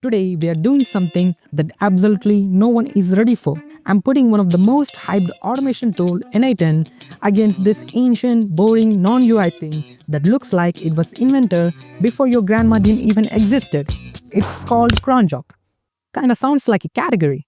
Today we are doing something that absolutely no one is ready for. I'm putting one of the most hyped automation tool n8n against this ancient, boring, non-UI thing that looks like it was invented before your grandma didn't even existed. It's called cron job. Kinda sounds like a category.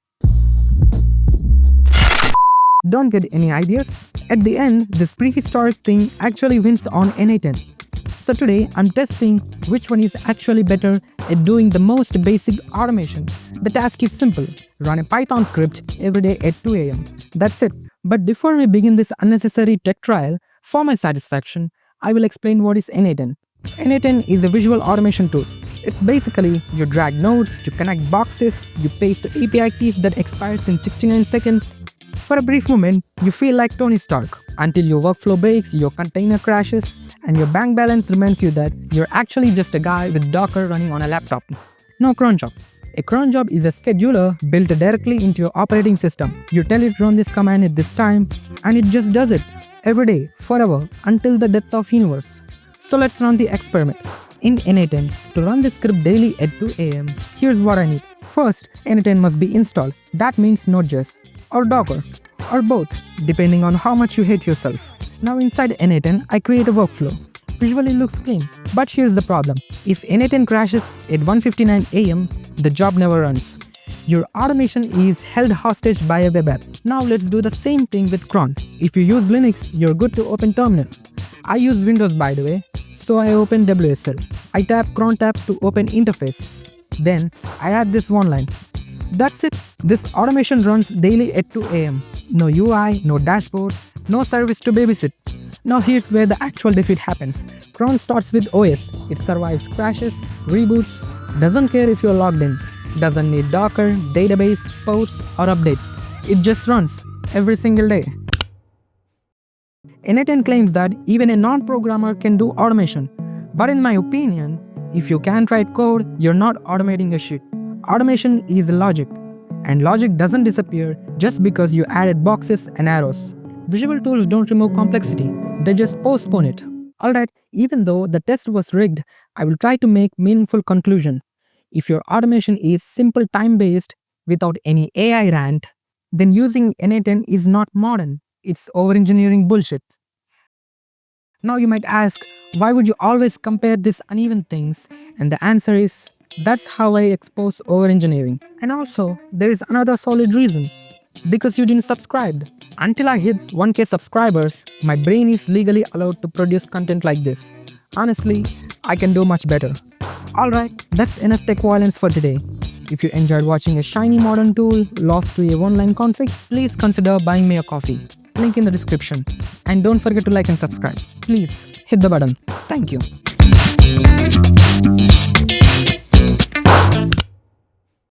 Don't get any ideas? At the end, this prehistoric thing actually wins on n8n. So today, I'm testing which one is actually better at doing the most basic automation. The task is simple. Run a Python script every day at 2 am. That's it. But before we begin this unnecessary tech trial, for my satisfaction, I will explain what is n8n. n8n is a visual automation tool. It's basically you drag nodes, you connect boxes, you paste API keys that expires in 69 seconds. For a brief moment, you feel like Tony Stark, until your workflow breaks, your container crashes, and your bank balance reminds you that you're actually just a guy with Docker running on a laptop. No cron job. A cron job is a scheduler built directly into your operating system. You tell it run this command at this time, and it just does it. Every day, forever, until the death of universe. So let's run the experiment. In n8n, to run this script daily at 2 am, here's what I need. First, n8n must be installed. That means Node.js, or Docker, or both, depending on how much you hate yourself. Now inside n8n, I create a workflow. Visually looks clean, but here's the problem. If n8n crashes at 1:59 am, the job never runs. Your automation is held hostage by a web app. Now let's do the same thing with cron. If you use Linux, you're good to open terminal. I use Windows by the way, so I open WSL. I tap cron tab to open interface. Then I add this one line. That's it. This automation runs daily at 2 am. No UI, no dashboard, no service to babysit. Now here's where the actual defeat happens. Cron starts with OS. It survives crashes, reboots, doesn't care if you're logged in, doesn't need Docker, database, ports, or updates. It just runs every single day. n8n claims that even a non-programmer can do automation. But in my opinion, if you can't write code, you're not automating a shit. Automation is logic, and logic doesn't disappear just because you added boxes and arrows. Visual tools don't remove complexity, they just postpone it. Alright, even though the test was rigged, I will try to make meaningful conclusion. If your automation is simple time-based without any AI rant, then using n8n is not modern, it's over-engineering bullshit. Now you might ask, why would you always compare these uneven things? And the answer is, that's how I expose over-engineering. And also, there is another solid reason. Because you didn't subscribe. Until I hit 1k subscribers, my brain is legally allowed to produce content like this. Honestly, I can do much better. Alright, that's enough tech violence for today. If you enjoyed watching a shiny modern tool lost to a one-line config, please consider buying me a coffee. Link in the description. And don't forget to like and subscribe. Please hit the button. Thank you.